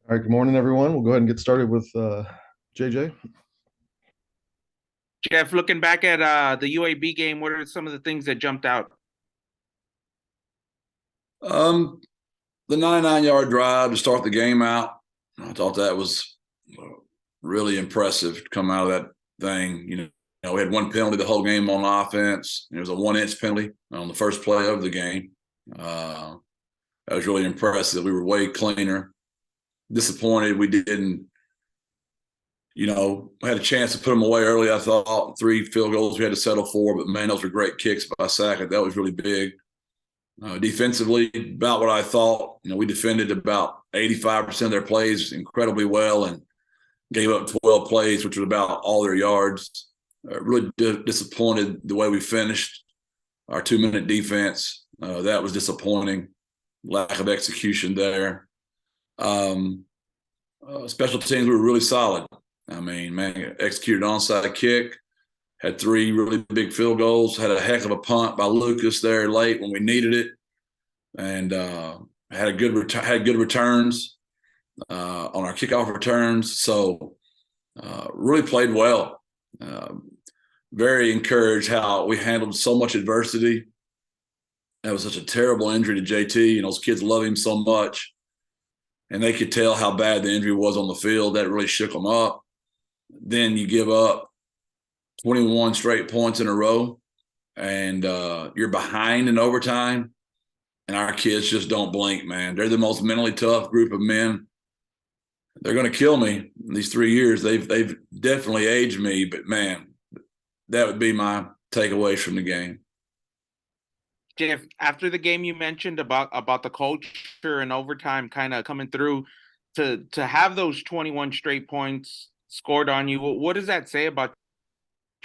All right, good morning, everyone. We'll go ahead and get started with JJ. Jeff, looking back at the UAB game, what are some of the things that jumped out? Um, the 99-yard drive to start the game out, I thought that was really impressive to come out of that thing. We had one penalty the whole game on offense. It was a 1-inch penalty on the first play of the game. That was really impressive. We were way cleaner. Disappointed we didn't, had a chance to put them away early. I thought 3 field goals we had to settle for, but man, those were great kicks by Sackett. That was really big. Defensively, about what I thought. We defended about 85% of their plays incredibly well and gave up 12 plays, which was about all their yards. Really disappointed the way we finished our 2-minute defense. That was disappointing. Lack of execution there. Special teams were really solid. I mean, man, executed onside kick, had 3 really big field goals, had a heck of a punt by Lucas there late when we needed it, and had good returns on our kickoff returns. So really played well. Very encouraged how we handled so much adversity. That was such a terrible injury to JT, and those kids love him so much, and they could tell how bad the injury was on the field. That really shook them up. Then you give up 21 straight points in a row, and you're behind in overtime, and our kids just don't blink, man. They're the most mentally tough group of men. They're going to kill me in these 3 years. They've definitely aged me, but man, that would be my takeaways from the game. Jeff, after the game, you mentioned about the culture and overtime kind of coming through to have those 21 straight points scored on you. What does that say about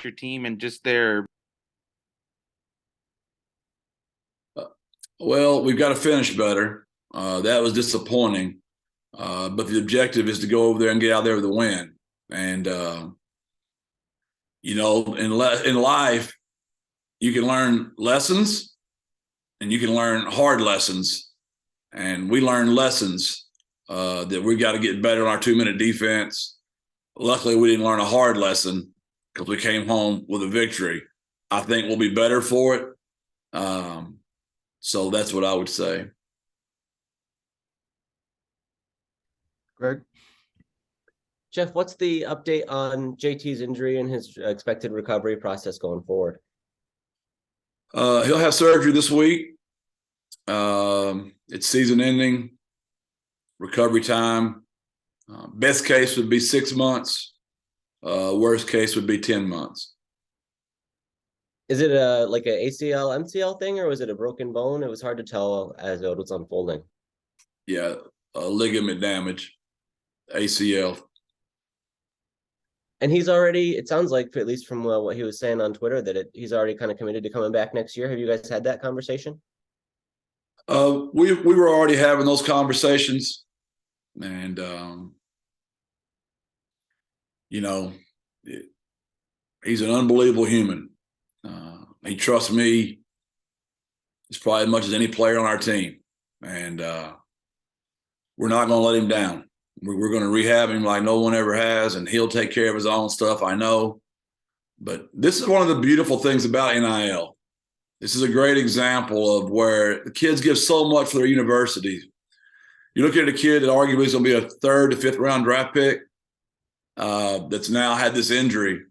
your team and just their? Well, we've got to finish better. That was disappointing. But the objective is to go over there and get out there with a win. And, in life, you can learn lessons and you can learn hard lessons. And we learned lessons that we got to get better on our 2-minute defense. Luckily, we didn't learn a hard lesson because we came home with a victory. I think we'll be better for it. So that's what I would say. Greg? Jeff, what's the update on JT's injury and his expected recovery process going forward? He'll have surgery this week. It's season ending, recovery time. Best case would be 6 months. Worst case would be 10 months. Is it like a ACL, MCL thing, or was it a broken bone? It was hard to tell as it was unfolding. Yeah, ligament damage, ACL. And he's already, it sounds like, at least from what he was saying on Twitter, that he's already kind of committed to coming back next year. Have you guys had that conversation? We were already having those conversations, and he's an unbelievable human. He trusts me as probably as much as any player on our team, and we're not going to let him down. We're going to rehab him like no one ever has, and he'll take care of his own stuff, I know. But this is one of the beautiful things about NIL. This is a great example of where the kids give so much for their universities. You look at a kid that arguably is going to be a 3rd to 5th round draft pick that's now had this injury.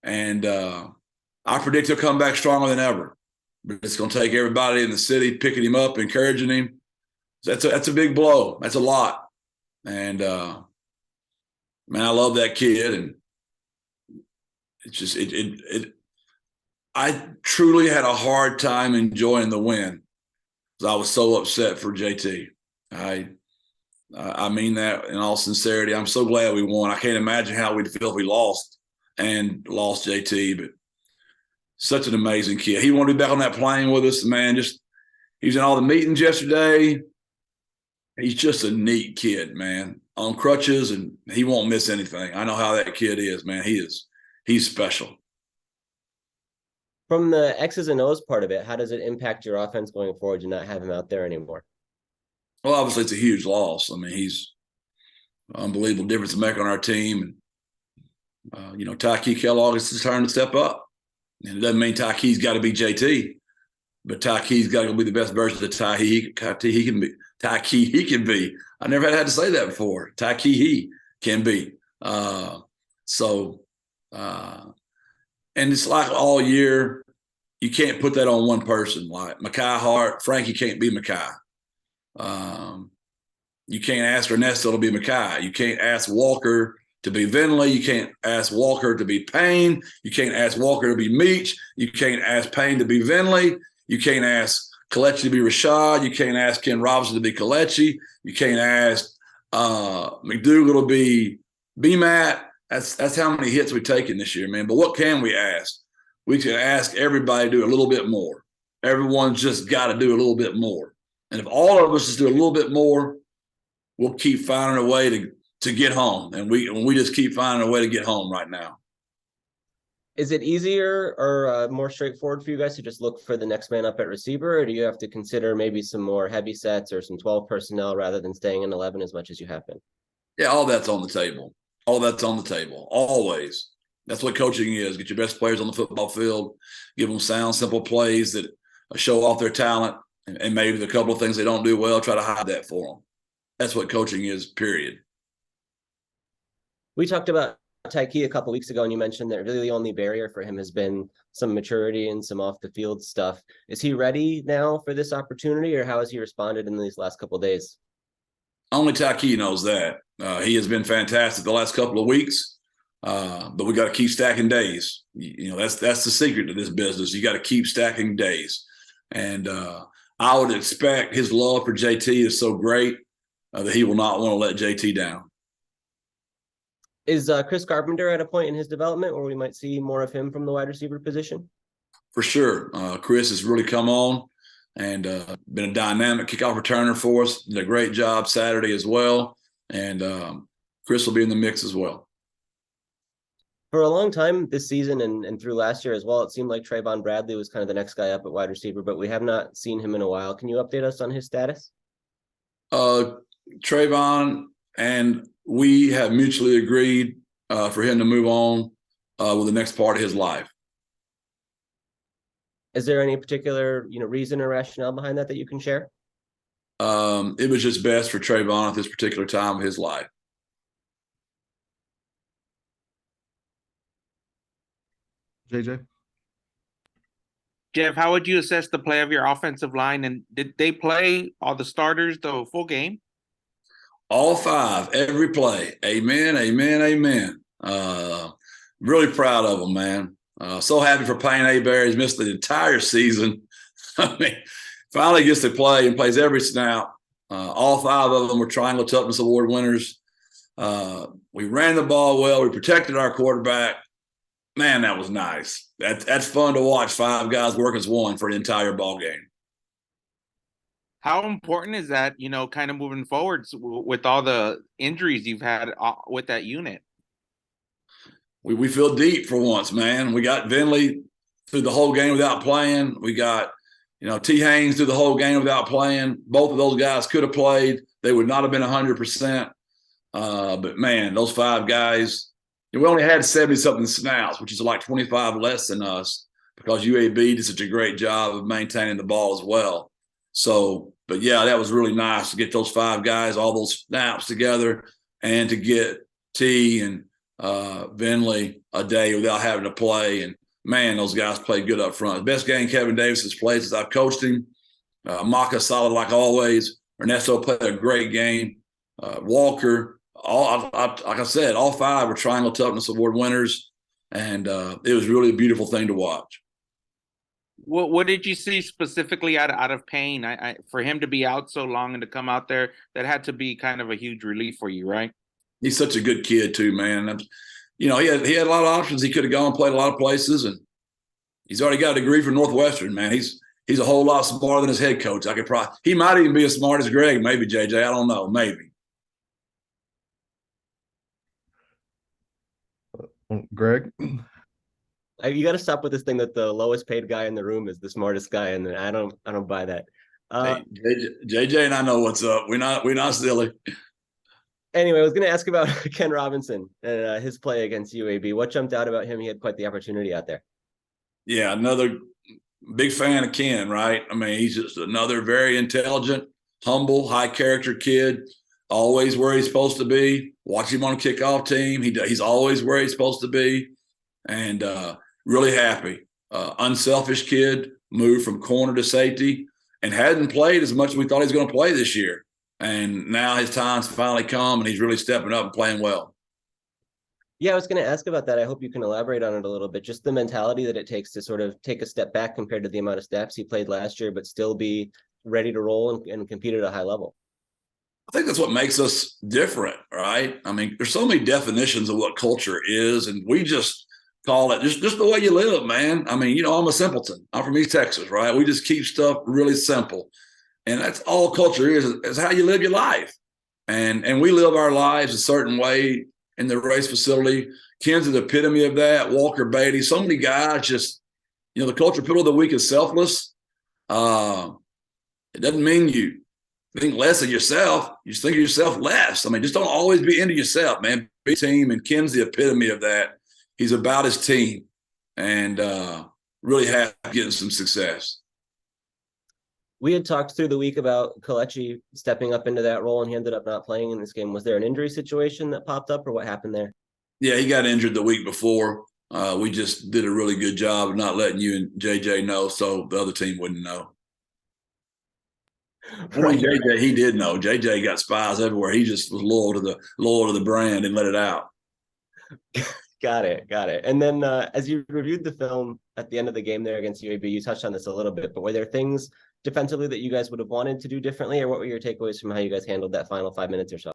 And I predict he'll come back stronger than ever. But it's going to take everybody in the city picking him up, encouraging him. That's a big blow. That's a lot. And, man, I love that kid. And it's just I truly had a hard time enjoying the win because I was so upset for JT. I mean that in all sincerity. I'm so glad we won. I can't imagine how we'd feel if we lost JT, but such an amazing kid. He wanted to be back on that plane with us, man. He was in all the meetings yesterday. He's just a neat kid, man, on crutches, and he won't miss anything. I know how that kid is, man. He's special. From the X's and O's part of it, how does it impact your offense going forward to not have him out there anymore? Well, obviously it's a huge loss. I mean, he's unbelievable difference maker on our team. And, Ty Kellogg is his turn to step up. And it doesn't mean Ty Key's got to be JT, but Ty Key's got to be the best version of Ty he can be. Ty Key he can be. I never had to say that before. Ty Key he can be. And it's like all year, you can't put that on one person. Like Mekhi Hart, Frankie can't be Mekhi. You can't ask Ernesto to be Mekhi. You can't ask Walker to be Vinley. You can't ask Walker to be Payne. You can't ask Walker to be Meach. You can't ask Payne to be Vinley. You can't ask Kalechi to be Rashad. You can't ask Ken Robinson to be Kalechi. You can't ask McDougal to be B-Matt. That's how many hits we've taken this year, man. But what can we ask? We can ask everybody to do a little bit more. Everyone's just got to do a little bit more. And if all of us just do a little bit more, we'll keep finding a way to get home. And we just keep finding a way to get home right now. Is it easier or more straightforward for you guys to just look for the next man up at receiver, or do you have to consider maybe some more heavy sets or some 12 personnel rather than staying in 11 as much as you have been? Yeah, all that's on the table. All that's on the table, always. That's what coaching is. Get your best players on the football field, give them sound, simple plays that show off their talent, and maybe the couple of things they don't do well, try to hide that for them. That's what coaching is, period. We talked about Tyke a couple of weeks ago, and you mentioned that really the only barrier for him has been some maturity and some off the field stuff. Is he ready now for this opportunity, or how has he responded in these last couple of days? Only Tyke knows that. He has been fantastic the last couple of weeks, but we got to keep stacking days. That's the secret to this business. You got to keep stacking days. And I would expect his love for JT is so great that he will not want to let JT down. Is Chris Carpenter at a point in his development where we might see more of him from the wide receiver position? For sure. Chris has really come on and been a dynamic kickoff returner for us. Did a great job Saturday as well. And Chris will be in the mix as well. For a long time this season and through last year as well, it seemed like Trayvon Bradley was kind of the next guy up at wide receiver, but we have not seen him in a while. Can you update us on his status? Trayvon and we have mutually agreed for him to move on with the next part of his life. Is there any particular reason or rationale behind that you can share? It was just best for Trayvon at this particular time of his life. JJ? Jeff, how would you assess the play of your offensive line? And did they play all the starters the full game? All five, every play. Amen, amen, amen. Really proud of them, man. So happy for Payne Hebert. He's missed the entire season. I mean, finally gets to play and plays every snap. All five of them were Triangle Toughness Award winners. We ran the ball well. We protected our quarterback. Man, that was nice. That's fun to watch. Five guys work as one for an entire ball game. How important is that, kind of moving forwards with all the injuries you've had with that unit? We feel deep for once, man. We got Vinley through the whole game without playing. We got, T. Haynes through the whole game without playing. Both of those guys could have played. They would not have been 100%. But, man, those five guys, we only had 70-something snaps, which is like 25 less than us because UAB did such a great job of maintaining the ball as well. So, but yeah, that was really nice to get those five guys, all those snaps together, and to get T and Vinley a day without having to play. And man, those guys played good up front. The best game Kevin Davis has played since I've coached him. Maka solid like always. Ernesto played a great game. Walker, like I said, all five were Triangle Toughness Award winners, and it was really a beautiful thing to watch. What did you see specifically out of Payne? For him to be out so long and to come out there, that had to be kind of a huge relief for you, right? He's such a good kid too, man. He had a lot of options. He could have gone and played a lot of places, and he's already got a degree from Northwestern, man. He's a whole lot smarter than his head coach. He might even be as smart as Greg, maybe JJ. I don't know, maybe. Greg? You got to stop with this thing that the lowest paid guy in the room is the smartest guy, and I don't buy that. Hey, JJ and I know what's up. We're not silly. Anyway, I was going to ask about Ken Robinson and his play against UAB. What jumped out about him? He had quite the opportunity out there. Yeah, another big fan of Ken, right? I mean, he's just another very intelligent, humble, high character kid. Always where he's supposed to be. Watch him on a kickoff team. He's always where he's supposed to be, and really happy. Unselfish kid, moved from corner to safety, and hadn't played as much as we thought he was going to play this year. And now his time's finally come, and he's really stepping up and playing well. Yeah, I was going to ask about that. I hope you can elaborate on it a little bit. Just the mentality that it takes to sort of take a step back compared to the amount of snaps he played last year, but still be ready to roll and compete at a high level. I think that's what makes us different, right? I mean, there's so many definitions of what culture is, and we just call it just the way you live, man. I mean, I'm a simpleton. I'm from East Texas, right? We just keep stuff really simple. And that's all culture is how you live your life. And we live our lives a certain way in the race facility. Ken's the epitome of that. Walker Beatty, so many guys just, the culture pillar of the week is selfless. It doesn't mean you think less of yourself. You just think of yourself less. I mean, just don't always be into yourself, man. Be a team, and Ken's the epitome of that. He's about his team and really have getting some success. We had talked through the week about Kelechi stepping up into that role, and he ended up not playing in this game. Was there an injury situation that popped up, or what happened there? Yeah, he got injured the week before. We just did a really good job of not letting you and JJ know, so the other team wouldn't know. Right. JJ, he did know. JJ got spies everywhere. He just was loyal to the brand and let it out. Got it. And then as you reviewed the film at the end of the game there against UAB, you touched on this a little bit, but were there things defensively that you guys would have wanted to do differently, or what were your takeaways from how you guys handled that final 5 minutes or so?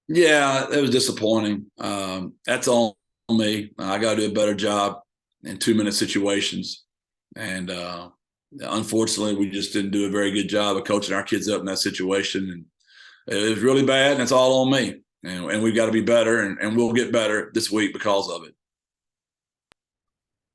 Yeah, it was disappointing. That's on me. I got to do a better job in 2-minute situations. And unfortunately, we just didn't do a very good job of coaching our kids up in that situation. And it was really bad, and it's all on me. And we've got to be better, and we'll get better this week because of it.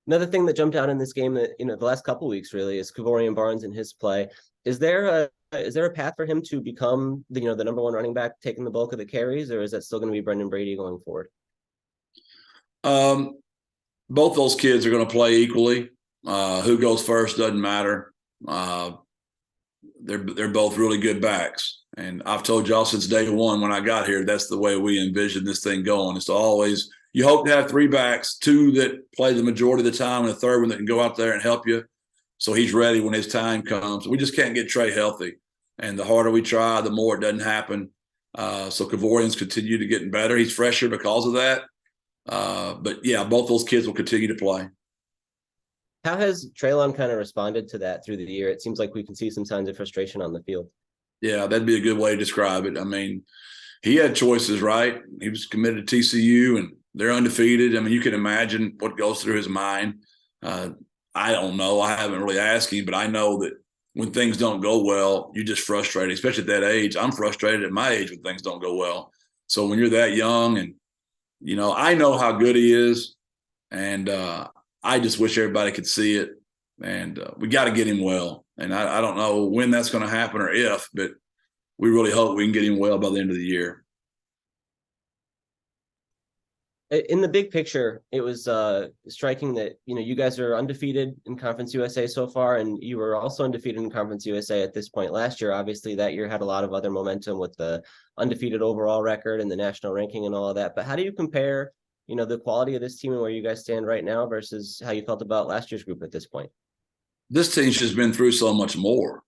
Another thing that jumped out in this game that, the last couple of weeks really is Kevorian Barnes and his play. Is there a path for him to become the number one running back, taking the bulk of the carries, or is that still going to be Brendan Brady going forward? Both those kids are going to play equally. Who goes first doesn't matter. They're both really good backs. And I've told y'all since day one when I got here, that's the way we envision this thing going. It's always, you hope to have 3 backs, 2 that play the majority of the time, and a third one that can go out there and help you. So he's ready when his time comes. We just can't get Trey healthy. And the harder we try, the more it doesn't happen. So Kevorian's continue to getting better. He's fresher because of that. But yeah, both those kids will continue to play. How has Traylor kind of responded to that through the year? It seems like we can see some signs of frustration on the field. Yeah, that'd be a good way to describe it. I mean, he had choices, right? He was committed to TCU, and they're undefeated. I mean, you can imagine what goes through his mind. I don't know. I haven't really asked him, but I know that when things don't go well, you're just frustrated, especially at that age. I'm frustrated at my age when things don't go well. So when you're that young, and, I know how good he is, and I just wish everybody could see it. And we got to get him well. And I don't know when that's going to happen or if, but we really hope we can get him well by the end of the year. In the big picture, it was striking that, you guys are undefeated in Conference USA so far, and you were also undefeated in Conference USA at this point last year. Obviously, that year had a lot of other momentum with the undefeated overall record and the national ranking and all of that. But how do you compare, the quality of this team and where you guys stand right now versus how you felt about last year's group at this point? This team's just been through so much more.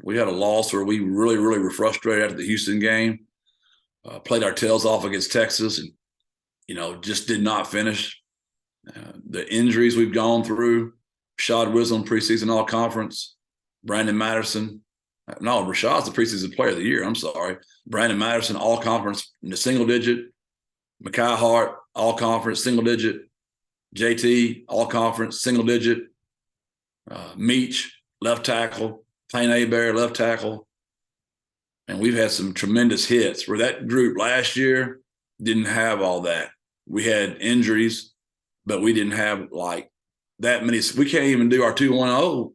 We had a loss where we really, really were frustrated after the Houston game, played our tails off against Texas, and, just did not finish. The injuries we've gone through, Rashad Wisdom, preseason all-conference, Brandon Matterson. No, Rashad's the preseason player of the year. I'm sorry. Brandon Matterson, all-conference in the single digit. Mekhi Hart, all-conference, single digit. JT, all-conference, single digit. Meach, left tackle. Payne Abear, left tackle. And we've had some tremendous hits where that group last year didn't have all that. We had injuries, but we didn't have like that many. We can't even do our 2-1-0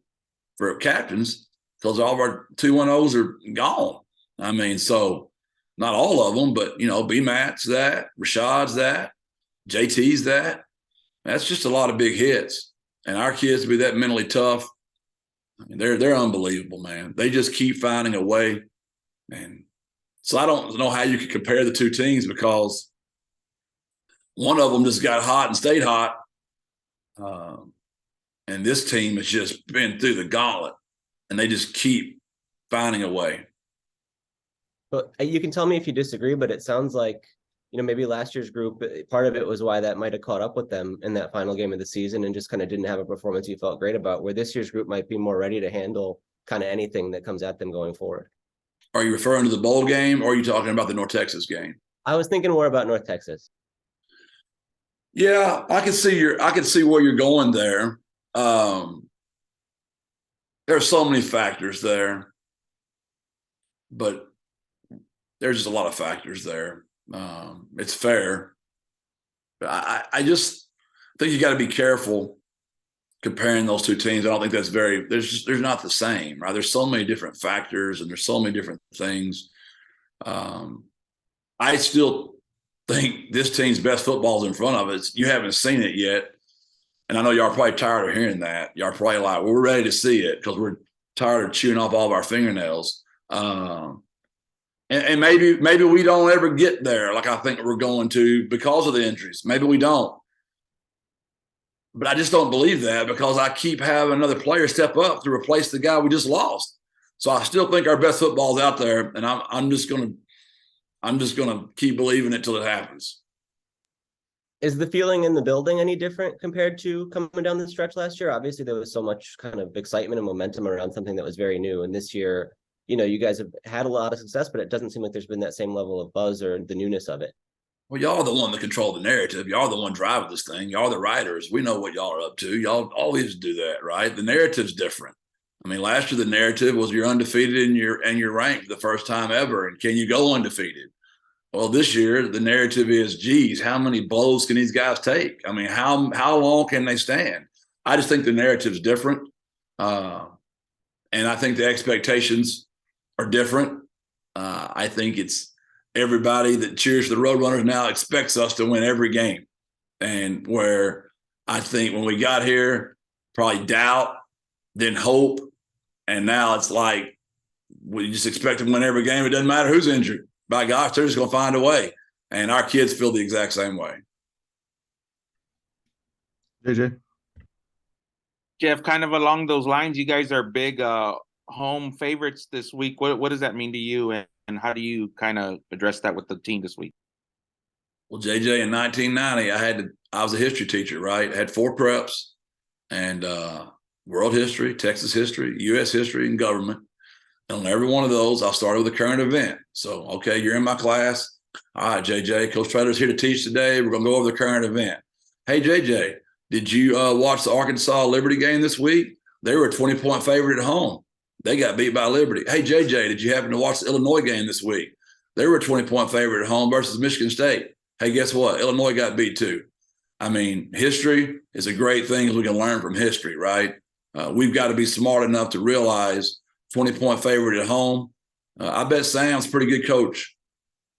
for captains because all of our 2-1-0s are gone. I mean, so Not all of them, but, B-Matt's that, Rashad's that, JT's that. That's just a lot of big hits. And our kids to be that mentally tough, I mean, they're unbelievable, man. They just keep finding a way. And so I don't know how you could compare the two teams, because one of them just got hot and stayed hot. And this team has just been through the gauntlet, and they just keep finding a way. But you can tell me if you disagree, but it sounds like, maybe last year's group, part of it was why that might have caught up with them in that final game of the season and just kind of didn't have a performance you felt great about, where this year's group might be more ready to handle kind of anything that comes at them going forward. Are you referring to the bowl game, or are you talking about the North Texas game? I was thinking more about North Texas. Yeah, I can see where you're going there. There are so many factors there, but there's just a lot of factors there. It's fair, but I just think you got to be careful comparing those two teams. I don't think that's they're not the same, right? There's so many different factors, and there's so many different things. I still think this team's best football is in front of us. You haven't seen it yet. And I know y'all are probably tired of hearing that. Y'all are probably like, well, we're ready to see it because we're tired of chewing off all of our fingernails. And maybe we don't ever get there like I think we're going to because of the injuries. Maybe we don't. But I just don't believe that, because I keep having another player step up to replace the guy we just lost. So I still think our best football is out there, and I'm just gonna keep believing it till it happens. Is the feeling in the building any different compared to coming down the stretch last year? Obviously, there was so much kind of excitement and momentum around something that was very new. And this year, you guys have had a lot of success, but it doesn't seem like there's been that same level of buzz or the newness of it. Well, y'all are the one that control the narrative. Y'all are the one driving this thing. Y'all are the writers. We know what y'all are up to. Y'all always do that, right? The narrative's different. I mean, last year the narrative was you're undefeated and you're ranked the first time ever. And can you go undefeated? Well, this year the narrative is, geez, how many blows can these guys take? I mean, how long can they stand? I just think the narrative's different. And I think the expectations are different. I think it's everybody that cheers for the Roadrunners now expects us to win every game. And where I think when we got here, probably doubt, then hope. And now it's like, we just expect to win every game. It doesn't matter who's injured. By gosh, they're just going to find a way. And our kids feel the exact same way. JJ? Jeff, kind of along those lines, you guys are big home favorites this week. What does that mean to you, and how do you kind of address that with the team this week? Well, JJ, in 1990, I was a history teacher, right? I had 4 preps, and world history, Texas history, U.S. history, and government. And on every one of those, I started with a current event. So, okay, you're in my class. All right, JJ, Coach Traylor's here to teach today. We're going to go over the current event. Hey, JJ, did you watch the Arkansas Liberty game this week? They were a 20-point favorite at home. They got beat by Liberty. Hey, JJ, did you happen to watch the Illinois game this week? They were a 20-point favorite at home versus Michigan State. Hey, guess what? Illinois got beat too. I mean, history is a great thing. We can learn from history, right? We've got to be smart enough to realize 20-point favorite at home. I bet Sam's a pretty good coach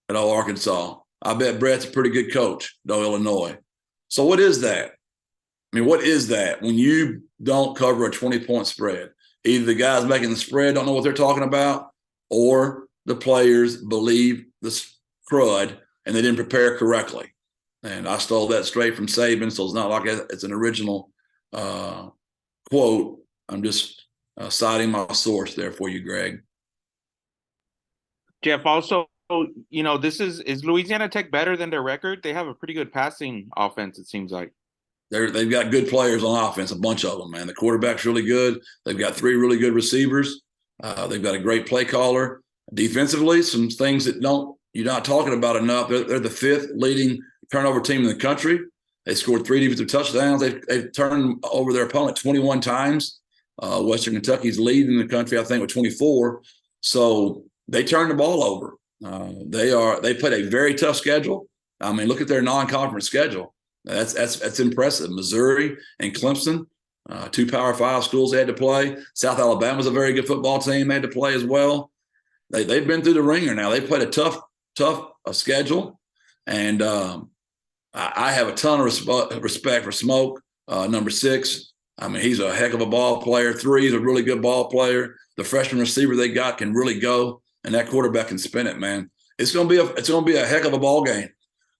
at all Arkansas. I bet Brett's a pretty good coach at all Illinois. So what is that? I mean, what is that when you don't cover a 20-point spread? Either the guys making the spread don't know what they're talking about, or the players believe the crud and they didn't prepare correctly. And I stole that straight from Saban, so it's not like it's an original quote. I'm just citing my source there for you, Greg. Jeff, also, this is Louisiana Tech better than their record? They have a pretty good passing offense, it seems like. They've got good players on offense, a bunch of them, man. The quarterback's really good. They've got 3 really good receivers. They've got a great play caller. Defensively, some things that you're not talking about enough. They're the 5th leading turnover team in the country. They scored 3 defensive touchdowns. They've turned over their opponent 21 times. Western Kentucky's leading the country, I think, with 24. So they turned the ball over. They played a very tough schedule. I mean, look at their non-conference schedule. That's impressive. Missouri and Clemson, 2 Power 5 schools they had to play. South Alabama's a very good football team. They had to play as well. They've been through the ringer now. They played a tough schedule. And I have a ton of respect for Smoke, number 6. I mean, he's a heck of a ball player. 3 is a really good ball player. The freshman receiver they got can really go, and that quarterback can spin it, man. It's gonna be a heck of a ball game.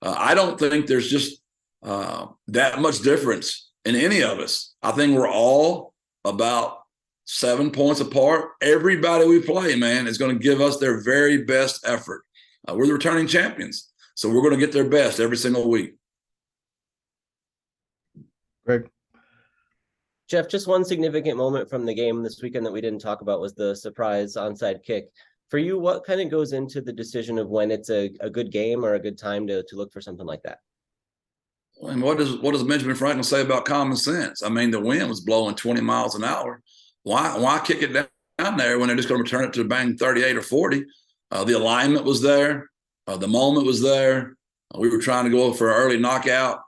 I don't think there's just that much difference in any of us. I think we're all about 7 points apart. Everybody we play, man, is going to give us their very best effort. We're the returning champions, so we're going to get their best every single week. Greg. Jeff, just one significant moment from the game this weekend that we didn't talk about was the surprise onside kick. For you, what kind of goes into the decision of when it's a good game or a good time to look for something like that? And what does Benjamin Franklin say about common sense? I mean, the wind was blowing 20 miles an hour. Why kick it down there when they're just going to return it to bang 38 or 40? The alignment was there. The moment was there. We were trying to go for an early knockout,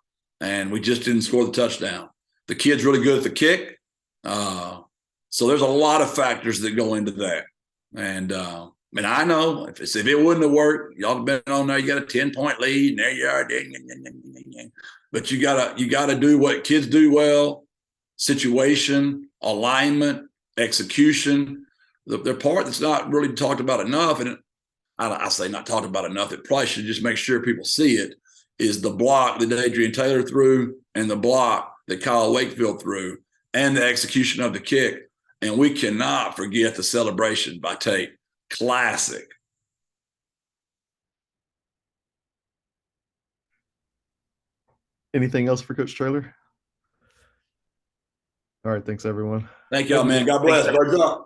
and we just didn't score the touchdown. The kid's really good at the kick. So there's a lot of factors that go into that. And I mean, I know if it wouldn't have worked, y'all have been on there, you got a 10-point lead, and there you are. But you gotta do what kids do well: situation, alignment, execution. The part that's not really talked about enough, and I say not talked about enough, it probably should just make sure people see it, is the block that Adrian Taylor threw and the block that Kyle Wakefield threw and the execution of the kick. And we cannot forget the celebration by Tate. Classic. Anything else for Coach Traylor? All right, thanks everyone. Thank y'all, man. God bless. BirdsUp.